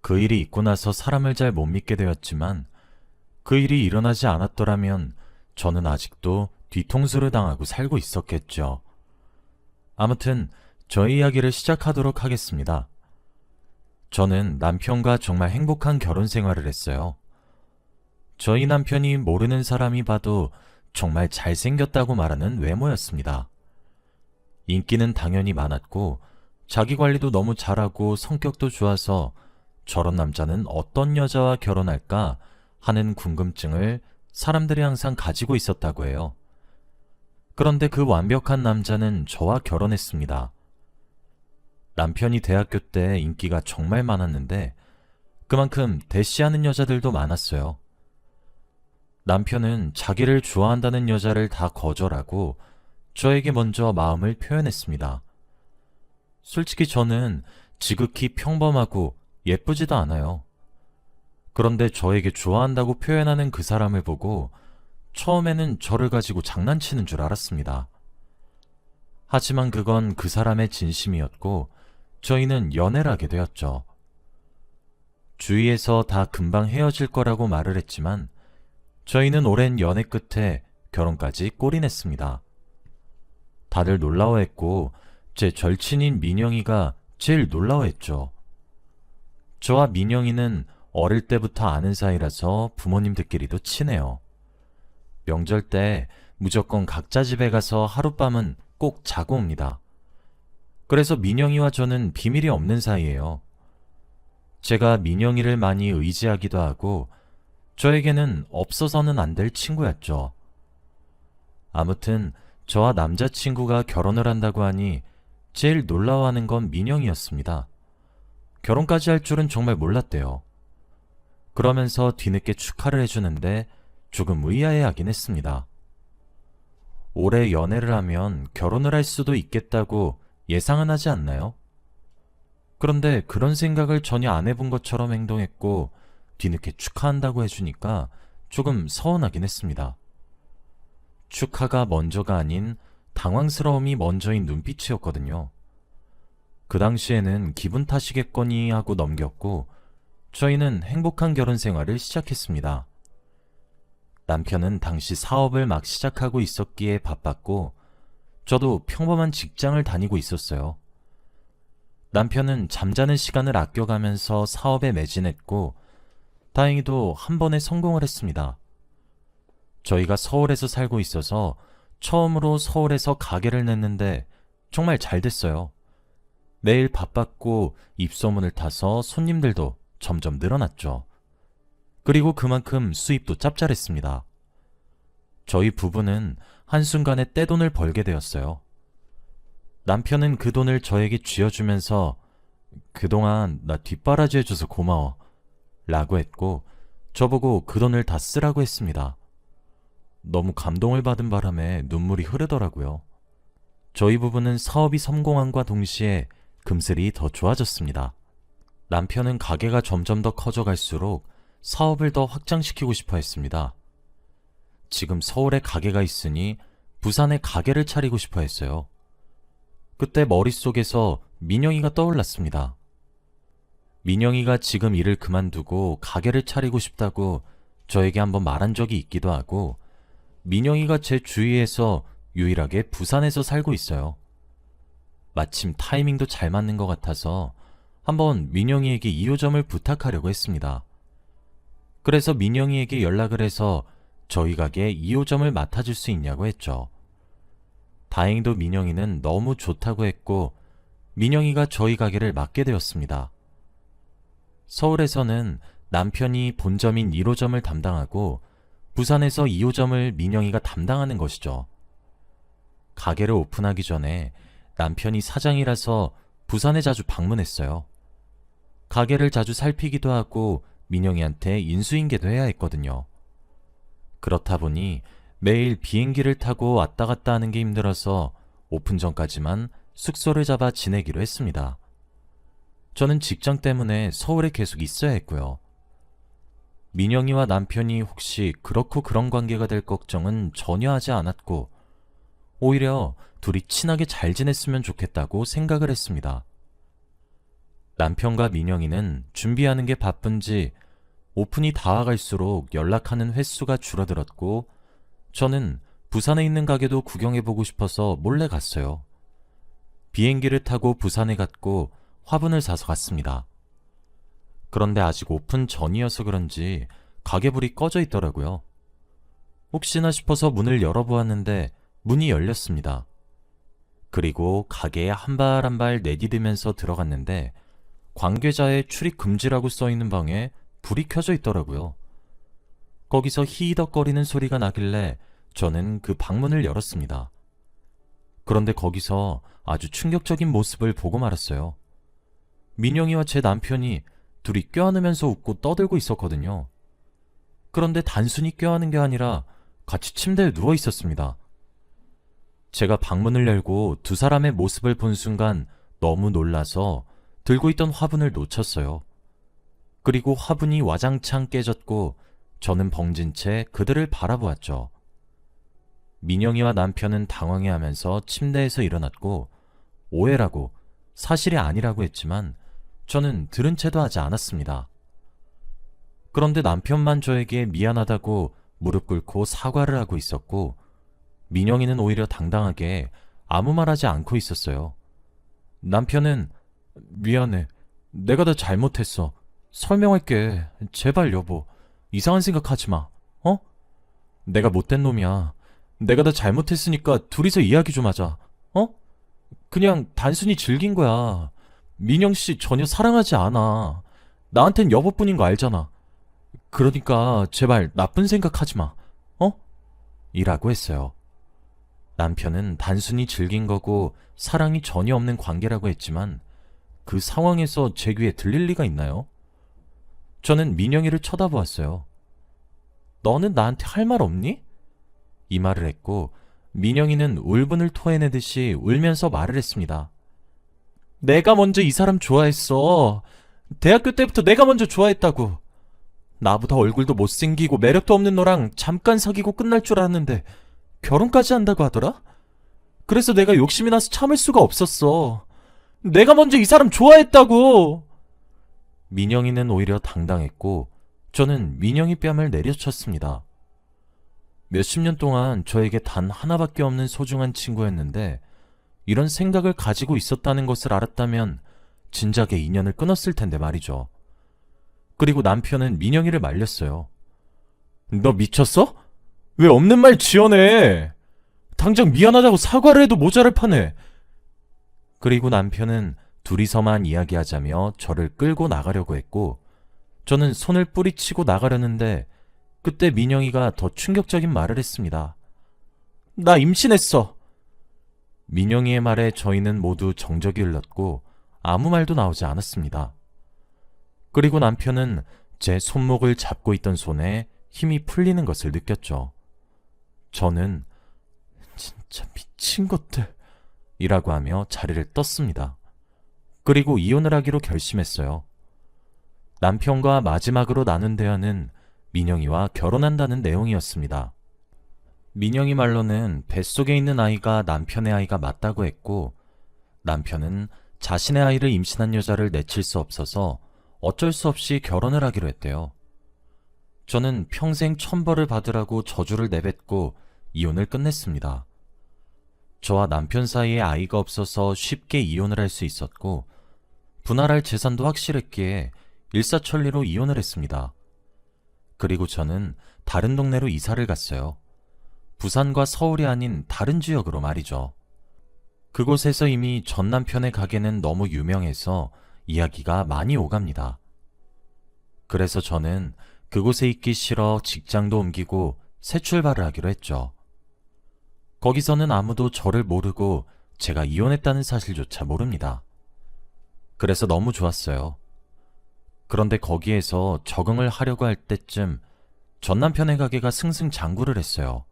그 일이 있고 나서 사람을 잘 못 믿게 되었지만 그 일이 일어나지 않았더라면 저는 아직도 뒤통수를 당하고 살고 있었겠죠. 아무튼 저희 이야기를 시작하도록 하겠습니다. 저는 남편과 정말 행복한 결혼 생활을 했어요. 저희 남편이 모르는 사람이 봐도 정말 잘생겼다고 말하는 외모였습니다. 인기는 당연히 많았고 자기 관리도 너무 잘하고 성격도 좋아서 저런 남자는 어떤 여자와 결혼할까 하는 궁금증을 사람들이 항상 가지고 있었다고 해요. 그런데 그 완벽한 남자는 저와 결혼했습니다. 남편이 대학교 때 인기가 정말 많았는데 그만큼 대시하는 여자들도 많았어요. 남편은 자기를 좋아한다는 여자를 다 거절하고 저에게 먼저 마음을 표현했습니다. 솔직히 저는 지극히 평범하고 예쁘지도 않아요. 그런데 저에게 좋아한다고 표현하는 그 사람을 보고 처음에는 저를 가지고 장난치는 줄 알았습니다. 하지만 그건 그 사람의 진심이었고 저희는 연애를 하게 되었죠. 주위에서 다 금방 헤어질 거라고 말을 했지만 저희는 오랜 연애 끝에 결혼까지 골인했습니다. 다들 놀라워했고 제 절친인 민영이가 제일 놀라워했죠. 저와 민영이는 어릴 때부터 아는 사이라서 부모님들끼리도 친해요. 명절 때 무조건 각자 집에 가서 하룻밤은 꼭 자고 옵니다. 그래서 민영이와 저는 비밀이 없는 사이예요. 제가 민영이를 많이 의지하기도 하고 저에게는 없어서는 안 될 친구였죠. 아무튼 저와 남자친구가 결혼을 한다고 하니 제일 놀라워하는 건 민영이었습니다. 결혼까지 할 줄은 정말 몰랐대요. 그러면서 뒤늦게 축하를 해주는데 조금 의아해하긴 했습니다. 오래 연애를 하면 결혼을 할 수도 있겠다고 예상은 하지 않나요? 그런데 그런 생각을 전혀 안 해본 것처럼 행동했고 뒤늦게 축하한다고 해주니까 조금 서운하긴 했습니다. 축하가 먼저가 아닌 당황스러움이 먼저인 눈빛이었거든요. 그 당시에는 기분 탓이겠거니 하고 넘겼고 저희는 행복한 결혼 생활을 시작했습니다. 남편은 당시 사업을 막 시작하고 있었기에 바빴고 저도 평범한 직장을 다니고 있었어요. 남편은 잠자는 시간을 아껴가면서 사업에 매진했고 다행히도 한 번에 성공을 했습니다. 저희가 서울에서 살고 있어서 처음으로 서울에서 가게를 냈는데 정말 잘 됐어요. 매일 바빴고 입소문을 타서 손님들도 점점 늘어났죠. 그리고 그만큼 수입도 짭짤했습니다. 저희 부부는 한순간에 떼돈을 벌게 되었어요. 남편은 그 돈을 저에게 쥐어주면서 그동안 나 뒷바라지 해줘서 고마워 라고 했고 저보고 그 돈을 다 쓰라고 했습니다. 너무 감동을 받은 바람에 눈물이 흐르더라고요. 저희 부부는 사업이 성공함과 동시에 금슬이 더 좋아졌습니다. 남편은 가게가 점점 더 커져갈수록 사업을 더 확장시키고 싶어 했습니다. 지금 서울에 가게가 있으니 부산에 가게를 차리고 싶어 했어요. 그때 머릿속에서 민영이가 떠올랐습니다. 민영이가 지금 일을 그만두고 가게를 차리고 싶다고 저에게 한번 말한 적이 있기도 하고 민영이가 제 주위에서 유일하게 부산에서 살고 있어요. 마침 타이밍도 잘 맞는 것 같아서 한번 민영이에게 2호점을 부탁하려고 했습니다. 그래서 민영이에게 연락을 해서 저희 가게 2호점을 맡아줄 수 있냐고 했죠. 다행히도 민영이는 너무 좋다고 했고 민영이가 저희 가게를 맡게 되었습니다. 서울에서는 남편이 본점인 1호점을 담당하고 부산에서 2호점을 민영이가 담당하는 것이죠. 가게를 오픈하기 전에 남편이 사장이라서 부산에 자주 방문했어요. 가게를 자주 살피기도 하고 민영이한테 인수인계도 해야 했거든요. 그렇다 보니 매일 비행기를 타고 왔다 갔다 하는 게 힘들어서 오픈 전까지만 숙소를 잡아 지내기로 했습니다. 저는 직장 때문에 서울에 계속 있어야 했고요. 민영이와 남편이 혹시 그렇고 그런 관계가 될 걱정은 전혀 하지 않았고 오히려 둘이 친하게 잘 지냈으면 좋겠다고 생각을 했습니다. 남편과 민영이는 준비하는 게 바쁜지 오픈이 다가갈수록 연락하는 횟수가 줄어들었고 저는 부산에 있는 가게도 구경해보고 싶어서 몰래 갔어요. 비행기를 타고 부산에 갔고 화분을 사서 갔습니다. 그런데 아직 오픈 전이어서 그런지 가게 불이 꺼져 있더라고요. 혹시나 싶어서 문을 열어보았는데 문이 열렸습니다. 그리고 가게에 한 발 한 발 내디디면서 들어갔는데 관계자의 출입 금지라고 써있는 방에 불이 켜져 있더라고요. 거기서 히히덕거리는 소리가 나길래 저는 그 방문을 열었습니다. 그런데 거기서 아주 충격적인 모습을 보고 말았어요. 민영이와 제 남편이 둘이 껴안으면서 웃고 떠들고 있었거든요. 그런데 단순히 껴안은 게 아니라 같이 침대에 누워 있었습니다. 제가 방문을 열고 두 사람의 모습을 본 순간 너무 놀라서 들고 있던 화분을 놓쳤어요. 그리고 화분이 와장창 깨졌고 저는 벙진 채 그들을 바라보았죠. 민영이와 남편은 당황해하면서 침대에서 일어났고 오해라고 사실이 아니라고 했지만 저는 들은 채도 하지 않았습니다. 그런데 남편만 저에게 미안하다고 무릎 꿇고 사과를 하고 있었고 민영이는 오히려 당당하게 아무 말 하지 않고 있었어요. 남편은 미안해. 내가 다 잘못했어. 설명할게. 제발 여보. 이상한 생각하지 마. 어? 내가 못된 놈이야. 내가 다 잘못했으니까 둘이서 이야기 좀 하자. 어? 그냥 단순히 즐긴 거야. 민영씨 전혀 사랑하지 않아. 나한텐 여보뿐인 거 알잖아. 그러니까 제발 나쁜 생각하지 마. 어? 이라고 했어요. 남편은 단순히 즐긴 거고 사랑이 전혀 없는 관계라고 했지만 그 상황에서 제 귀에 들릴 리가 있나요? 저는 민영이를 쳐다보았어요. 너는 나한테 할 말 없니? 이 말을 했고 민영이는 울분을 토해내듯이 울면서 말을 했습니다. 내가 먼저 이 사람 좋아했어. 대학교 때부터 내가 먼저 좋아했다고. 나보다 얼굴도 못생기고 매력도 없는 너랑 잠깐 사귀고 끝날 줄 알았는데 결혼까지 한다고 하더라? 그래서 내가 욕심이 나서 참을 수가 없었어. 내가 먼저 이 사람 좋아했다고. 민영이는 오히려 당당했고 저는 민영이 뺨을 내려쳤습니다. 몇십 년 동안 저에게 단 하나밖에 없는 소중한 친구였는데 이런 생각을 가지고 있었다는 것을 알았다면 진작에 인연을 끊었을 텐데 말이죠. 그리고 남편은 민영이를 말렸어요. 너 미쳤어? 왜 없는 말 지어내? 당장 미안하다고 사과를 해도 모자랄 판에. 그리고 남편은 둘이서만 이야기하자며 저를 끌고 나가려고 했고 저는 손을 뿌리치고 나가려는데 그때 민영이가 더 충격적인 말을 했습니다. 나 임신했어. 민영이의 말에 저희는 모두 정적이 흘렀고 아무 말도 나오지 않았습니다. 그리고 남편은 제 손목을 잡고 있던 손에 힘이 풀리는 것을 느꼈죠. 저는 진짜 미친 것들 이라고 하며 자리를 떴습니다. 그리고 이혼을 하기로 결심했어요. 남편과 마지막으로 나눈 대화는 민영이와 결혼한다는 내용이었습니다. 민영이 말로는 뱃속에 있는 아이가 남편의 아이가 맞다고 했고 남편은 자신의 아이를 임신한 여자를 내칠 수 없어서 어쩔 수 없이 결혼을 하기로 했대요. 저는 평생 천벌을 받으라고 저주를 내뱉고 이혼을 끝냈습니다. 저와 남편 사이에 아이가 없어서 쉽게 이혼을 할 수 있었고 분할할 재산도 확실했기에 일사천리로 이혼을 했습니다. 그리고 저는 다른 동네로 이사를 갔어요. 부산과 서울이 아닌 다른 지역으로 말이죠. 그곳에서 이미 전 남편의 가게는 너무 유명해서 이야기가 많이 오갑니다. 그래서 저는 그곳에 있기 싫어 직장도 옮기고 새 출발을 하기로 했죠. 거기서는 아무도 저를 모르고 제가 이혼했다는 사실조차 모릅니다. 그래서 너무 좋았어요. 그런데 거기에서 적응을 하려고 할 때쯤 전 남편의 가게가 승승장구를 했어요.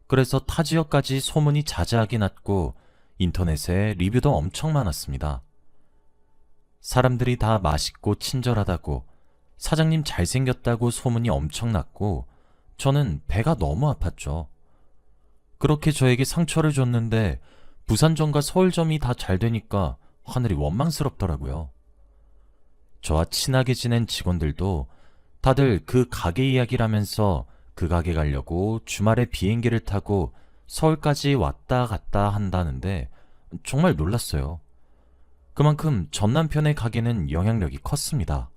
그래서 타 지역까지 소문이 자자하게 났고 인터넷에 리뷰도 엄청 많았습니다. 사람들이 다 맛있고 친절하다고 사장님 잘생겼다고 소문이 엄청 났고 저는 배가 너무 아팠죠. 그렇게 저에게 상처를 줬는데 부산점과 서울점이 다 잘 되니까 하늘이 원망스럽더라고요. 저와 친하게 지낸 직원들도 다들 그 가게 이야기라면서 그 가게 가려고 주말에 비행기를 타고 서울까지 왔다 갔다 한다는데 정말 놀랐어요. 그만큼 전 남편의 가게는 영향력이 컸습니다.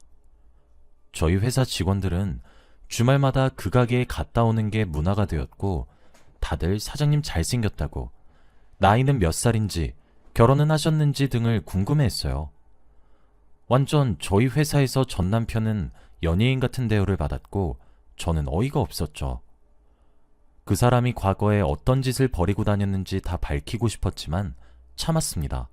저희 회사 직원들은 주말마다 그 가게에 갔다 오는 게 문화가 되었고, 다들 사장님 잘생겼다고, 나이는 몇 살인지, 결혼은 하셨는지 등을 궁금해했어요. 완전 저희 회사에서 전 남편은 연예인 같은 대우를 받았고, 저는 어이가 없었죠. 그 사람이 과거에 어떤 짓을 벌이고 다녔는지 다 밝히고 싶었지만 참았습니다.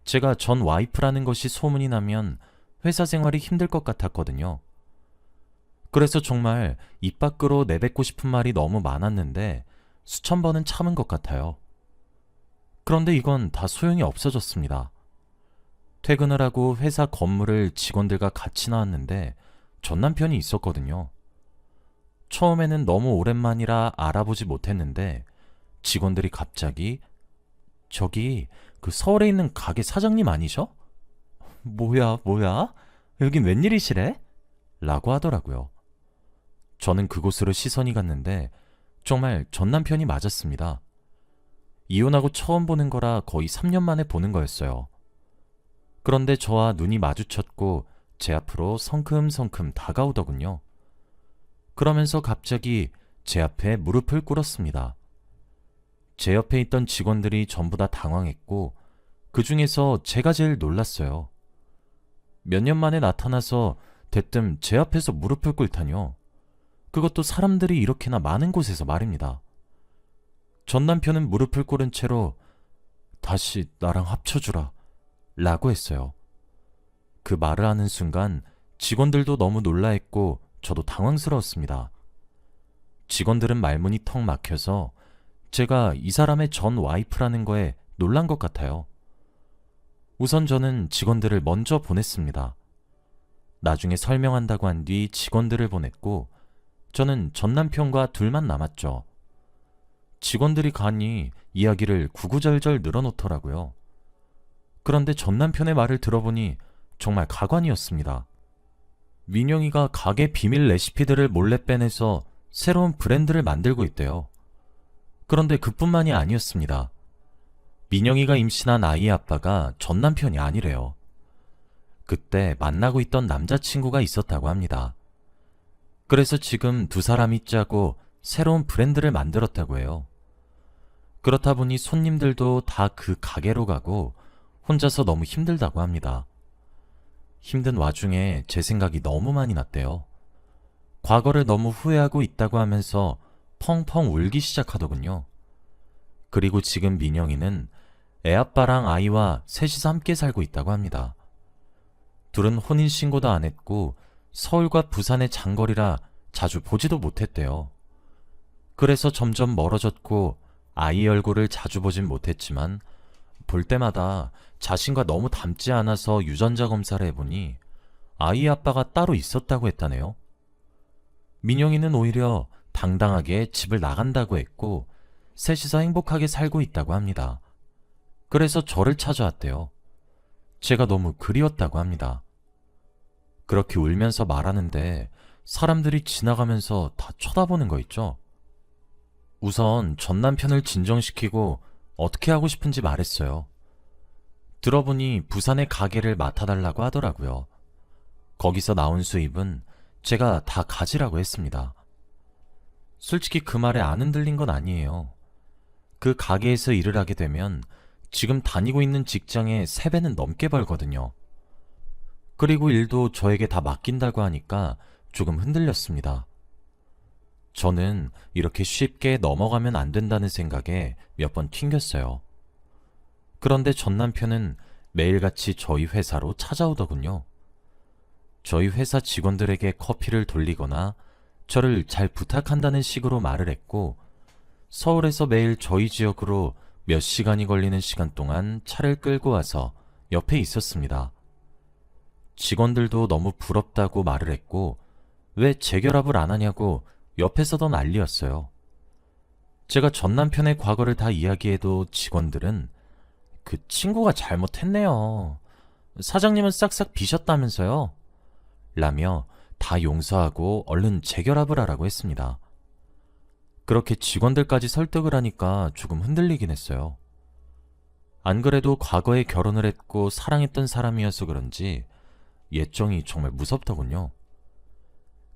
제가 전 와이프라는 것이 소문이 나면 회사 생활이 힘들 것 같았거든요. 그래서 정말 입 밖으로 내뱉고 싶은 말이 너무 많았는데 수천 번은 참은 것 같아요. 그런데 이건 다 소용이 없어졌습니다. 퇴근을 하고 회사 건물을 직원들과 같이 나왔는데 전 남편이 있었거든요. 처음에는 너무 오랜만이라 알아보지 못했는데 직원들이 갑자기 저기 그 서울에 있는 가게 사장님 아니셔? 뭐야? 여긴 웬일이시래? 라고 하더라고요. 저는 그곳으로 시선이 갔는데 정말 전 남편이 맞았습니다. 이혼하고 처음 보는 거라 거의 3년 만에 보는 거였어요. 그런데 저와 눈이 마주쳤고 제 앞으로 성큼성큼 다가오더군요. 그러면서 갑자기 제 앞에 무릎을 꿇었습니다. 제 옆에 있던 직원들이 전부 다 당황했고 그 중에서 제가 제일 놀랐어요. 몇 년 만에 나타나서 대뜸 제 앞에서 무릎을 꿇다뇨. 그것도 사람들이 이렇게나 많은 곳에서 말입니다. 전 남편은 무릎을 꿇은 채로 다시 나랑 합쳐주라 라고 했어요. 그 말을 하는 순간 직원들도 너무 놀라했고 저도 당황스러웠습니다. 직원들은 말문이 턱 막혀서 제가 이 사람의 전 와이프라는 거에 놀란 것 같아요. 우선 저는 직원들을 먼저 보냈습니다. 나중에 설명한다고 한 뒤 직원들을 보냈고 저는 전 남편과 둘만 남았죠. 직원들이 가니 이야기를 구구절절 늘어놓더라고요. 그런데 전 남편의 말을 들어보니 정말 가관이었습니다. 민영이가 가게 비밀 레시피들을 몰래 빼내서 새로운 브랜드를 만들고 있대요. 그런데 그뿐만이 아니었습니다. 민영이가 임신한 아이의 아빠가 전 남편이 아니래요. 그때 만나고 있던 남자친구가 있었다고 합니다. 그래서 지금 두 사람이 짜고 새로운 브랜드를 만들었다고 해요. 그렇다 보니 손님들도 다 그 가게로 가고 혼자서 너무 힘들다고 합니다. 힘든 와중에 제 생각이 너무 많이 났대요. 과거를 너무 후회하고 있다고 하면서 펑펑 울기 시작하더군요. 그리고 지금 민영이는 애아빠랑 아이와 셋이서 함께 살고 있다고 합니다. 둘은 혼인신고도 안 했고 서울과 부산의 장거리라 자주 보지도 못했대요. 그래서 점점 멀어졌고 아이 얼굴을 자주 보진 못했지만 볼 때마다 자신과 너무 닮지 않아서 유전자 검사를 해보니 아이 아빠가 따로 있었다고 했다네요. 민영이는 오히려 당당하게 집을 나간다고 했고 셋이서 행복하게 살고 있다고 합니다. 그래서 저를 찾아왔대요. 제가 너무 그리웠다고 합니다. 그렇게 울면서 말하는데 사람들이 지나가면서 다 쳐다보는 거 있죠? 우선 전 남편을 진정시키고 어떻게 하고 싶은지 말했어요. 들어보니 부산의 가게를 맡아달라고 하더라고요. 거기서 나온 수입은 제가 다 가지라고 했습니다. 솔직히 그 말에 안 흔들린 건 아니에요. 그 가게에서 일을 하게 되면 지금 다니고 있는 직장의 3배는 넘게 벌거든요. 그리고 일도 저에게 다 맡긴다고 하니까 조금 흔들렸습니다. 저는 이렇게 쉽게 넘어가면 안 된다는 생각에 몇 번 튕겼어요. 그런데 전 남편은 매일같이 저희 회사로 찾아오더군요. 저희 회사 직원들에게 커피를 돌리거나 저를 잘 부탁한다는 식으로 말을 했고 서울에서 매일 저희 지역으로 몇 시간이 걸리는 시간 동안 차를 끌고 와서 옆에 있었습니다. 직원들도 너무 부럽다고 말을 했고 왜 재결합을 안 하냐고 옆에서도 난리였어요. 제가 전 남편의 과거를 다 이야기해도 직원들은 그 친구가 잘못했네요. 사장님은 싹싹 비셨다면서요? 라며 다 용서하고 얼른 재결합을 하라고 했습니다. 그렇게 직원들까지 설득을 하니까 조금 흔들리긴 했어요. 안 그래도 과거에 결혼을 했고 사랑했던 사람이어서 그런지 예정이 정말 무섭더군요.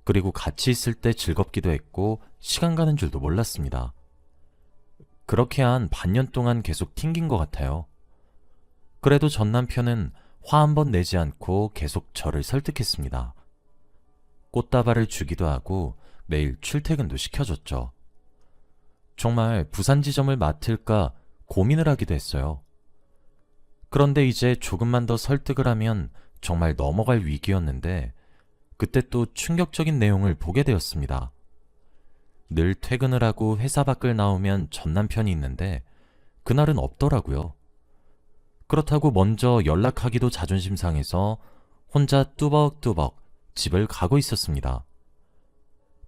그리고 같이 있을 때 즐겁기도 했고 시간 가는 줄도 몰랐습니다. 그렇게 한 반년 동안 계속 튕긴 것 같아요. 그래도 전 남편은 화 한 번 내지 않고 계속 저를 설득했습니다. 꽃다발을 주기도 하고 매일 출퇴근도 시켜줬죠. 정말 부산 지점을 맡을까 고민을 하기도 했어요. 그런데 이제 조금만 더 설득을 하면 정말 넘어갈 위기였는데 그때 또 충격적인 내용을 보게 되었습니다. 늘 퇴근을 하고 회사 밖을 나오면 전 남편이 있는데 그날은 없더라고요. 그렇다고 먼저 연락하기도 자존심 상해서 혼자 뚜벅뚜벅 집을 가고 있었습니다.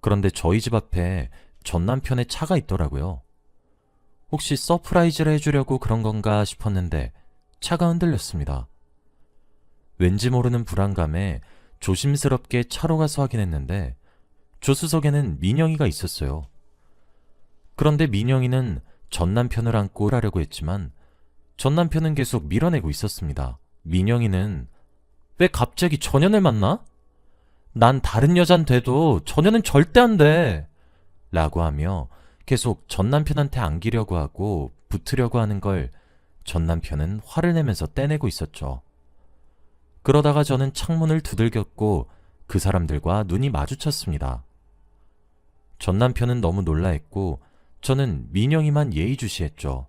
그런데 저희 집 앞에 전 남편의 차가 있더라고요. 혹시 서프라이즈를 해주려고 그런 건가 싶었는데 차가 흔들렸습니다. 왠지 모르는 불안감에 조심스럽게 차로 가서 확인했는데 조수석에는 민영이가 있었어요. 그런데 민영이는 전 남편을 안고 하려고 했지만 전 남편은 계속 밀어내고 있었습니다. 민영이는 왜 갑자기 전현을 만나? 난 다른 여잔 돼도 전현은 절대 안 돼! 라고 하며 계속 전 남편한테 안기려고 하고 붙으려고 하는 걸 전 남편은 화를 내면서 떼내고 있었죠. 그러다가 저는 창문을 두들겼고 그 사람들과 눈이 마주쳤습니다. 전 남편은 너무 놀라했고 저는 민영이만 예의주시했죠.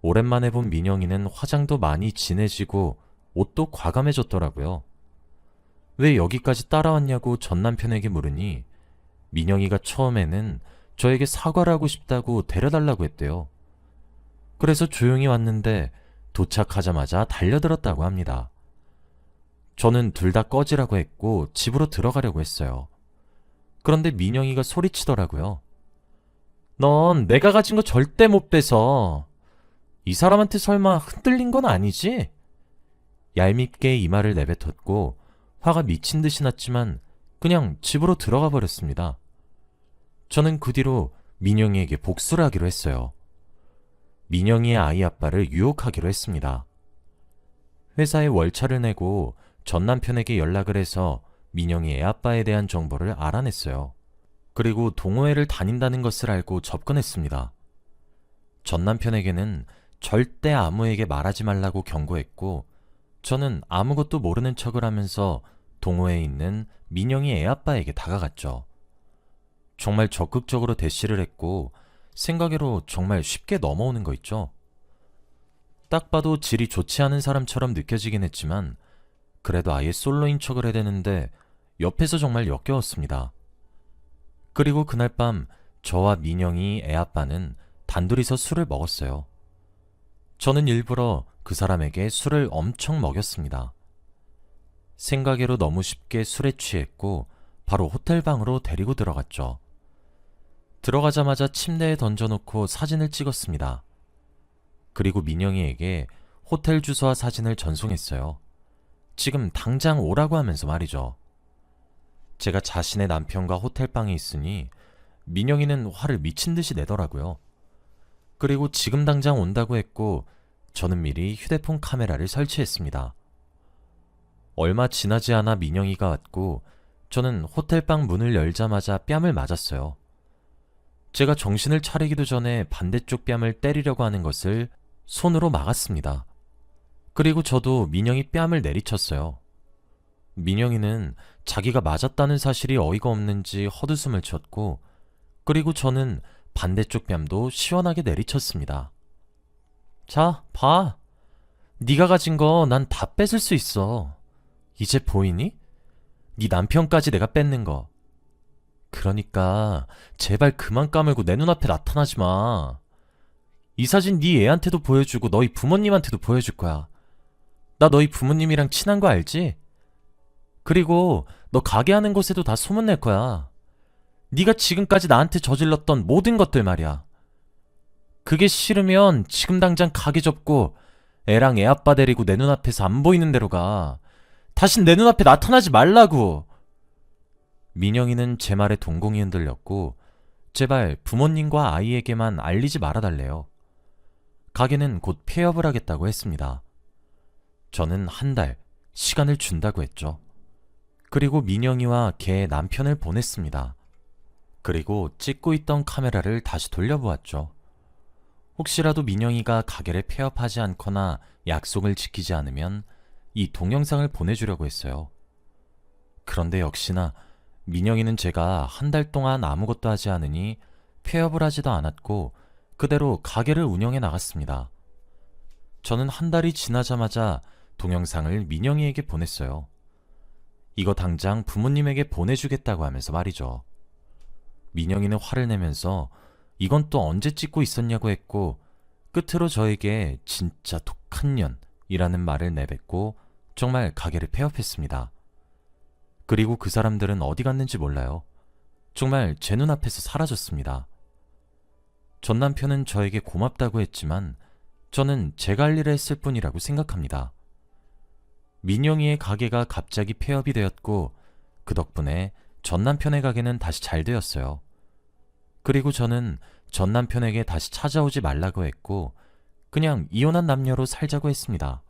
오랜만에 본 민영이는 화장도 많이 진해지고 옷도 과감해졌더라고요. 왜 여기까지 따라왔냐고 전 남편에게 물으니 민영이가 처음에는 저에게 사과를 하고 싶다고 데려달라고 했대요. 그래서 조용히 왔는데 도착하자마자 달려들었다고 합니다. 저는 둘 다 꺼지라고 했고 집으로 들어가려고 했어요. 그런데 민영이가 소리치더라고요. 넌 내가 가진 거 절대 못 뺏어. 이 사람한테 설마 흔들린 건 아니지? 얄밉게 이 말을 내뱉었고 화가 미친 듯이 났지만 그냥 집으로 들어가 버렸습니다. 저는 그 뒤로 민영이에게 복수를 하기로 했어요. 민영이의 아이 아빠를 유혹하기로 했습니다. 회사에 월차를 내고 전 남편에게 연락을 해서 민영이 애 아빠에 대한 정보를 알아냈어요. 그리고 동호회를 다닌다는 것을 알고 접근했습니다. 전 남편에게는 절대 아무에게 말하지 말라고 경고했고 저는 아무것도 모르는 척을 하면서 동호회에 있는 민영이 애 아빠에게 다가갔죠. 정말 적극적으로 대시를 했고 생각외로 정말 쉽게 넘어오는 거 있죠. 딱 봐도 질이 좋지 않은 사람처럼 느껴지긴 했지만 그래도 아예 솔로인 척을 해대는데 옆에서 정말 역겨웠습니다. 그리고 그날 밤 저와 민영이 애 아빠는 단둘이서 술을 먹었어요. 저는 일부러 그 사람에게 술을 엄청 먹였습니다. 생각외로 너무 쉽게 술에 취했고 바로 호텔방으로 데리고 들어갔죠. 들어가자마자 침대에 던져놓고 사진을 찍었습니다. 그리고 민영이에게 호텔 주소와 사진을 전송했어요. 지금 당장 오라고 하면서 말이죠. 제가 자신의 남편과 호텔방에 있으니 민영이는 화를 미친 듯이 내더라고요. 그리고 지금 당장 온다고 했고 저는 미리 휴대폰 카메라를 설치했습니다. 얼마 지나지 않아 민영이가 왔고 저는 호텔방 문을 열자마자 뺨을 맞았어요. 제가 정신을 차리기도 전에 반대쪽 뺨을 때리려고 하는 것을 손으로 막았습니다. 그리고 저도 민영이 뺨을 내리쳤어요. 민영이는 자기가 맞았다는 사실이 어이가 없는지 헛웃음을 쳤고 그리고 저는 반대쪽 뺨도 시원하게 내리쳤습니다. 자, 봐. 네가 가진 거 난 다 뺏을 수 있어. 이제 보이니? 네 남편까지 내가 뺏는 거. 그러니까 제발 그만 까물고 내 눈앞에 나타나지 마. 이 사진 네 애한테도 보여주고 너희 부모님한테도 보여줄 거야. 나 너희 부모님이랑 친한 거 알지? 그리고 너 가게 하는 곳에도 다 소문낼 거야. 네가 지금까지 나한테 저질렀던 모든 것들 말이야. 그게 싫으면 지금 당장 가게 접고 애랑 애 아빠 데리고 내 눈앞에서 안 보이는 데로 가. 다신 내 눈앞에 나타나지 말라고. 민영이는 제 말에 동공이 흔들렸고 제발 부모님과 아이에게만 알리지 말아달래요. 가게는 곧 폐업을 하겠다고 했습니다. 저는 한 달 시간을 준다고 했죠. 그리고 민영이와 걔의 남편을 보냈습니다. 그리고 찍고 있던 카메라를 다시 돌려보았죠. 혹시라도 민영이가 가게를 폐업하지 않거나 약속을 지키지 않으면 이 동영상을 보내주려고 했어요. 그런데 역시나 민영이는 제가 한 달 동안 아무것도 하지 않으니 폐업을 하지도 않았고 그대로 가게를 운영해 나갔습니다. 저는 한 달이 지나자마자 동영상을 민영이에게 보냈어요. 이거 당장 부모님에게 보내주겠다고 하면서 말이죠. 민영이는 화를 내면서 이건 또 언제 찍고 있었냐고 했고 끝으로 저에게 진짜 독한 년이라는 말을 내뱉고 정말 가게를 폐업했습니다. 그리고 그 사람들은 어디 갔는지 몰라요. 정말 제 눈앞에서 사라졌습니다. 전 남편은 저에게 고맙다고 했지만 저는 제가 할 일을 했을 뿐이라고 생각합니다. 민영이의 가게가 갑자기 폐업이 되었고 그 덕분에 전 남편의 가게는 다시 잘 되었어요. 그리고 저는 전 남편에게 다시 찾아오지 말라고 했고 그냥 이혼한 남녀로 살자고 했습니다.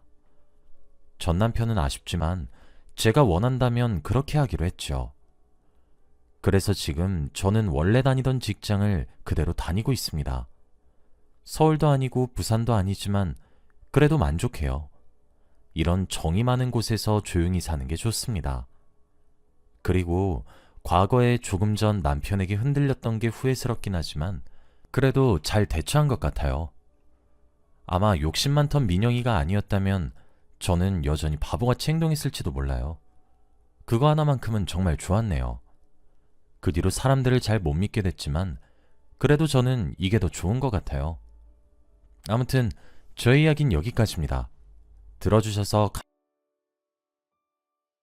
전 남편은 아쉽지만 제가 원한다면 그렇게 하기로 했죠. 그래서 지금 저는 원래 다니던 직장을 그대로 다니고 있습니다. 서울도 아니고 부산도 아니지만 그래도 만족해요. 이런 정이 많은 곳에서 조용히 사는 게 좋습니다. 그리고 과거에 조금 전 남편에게 흔들렸던 게 후회스럽긴 하지만 그래도 잘 대처한 것 같아요. 아마 욕심 많던 민영이가 아니었다면 저는 여전히 바보같이 행동했을지도 몰라요. 그거 하나만큼은 정말 좋았네요. 그 뒤로 사람들을 잘 못 믿게 됐지만 그래도 저는 이게 더 좋은 것 같아요. 아무튼 저의 이야기는 여기까지입니다. 들어주셔서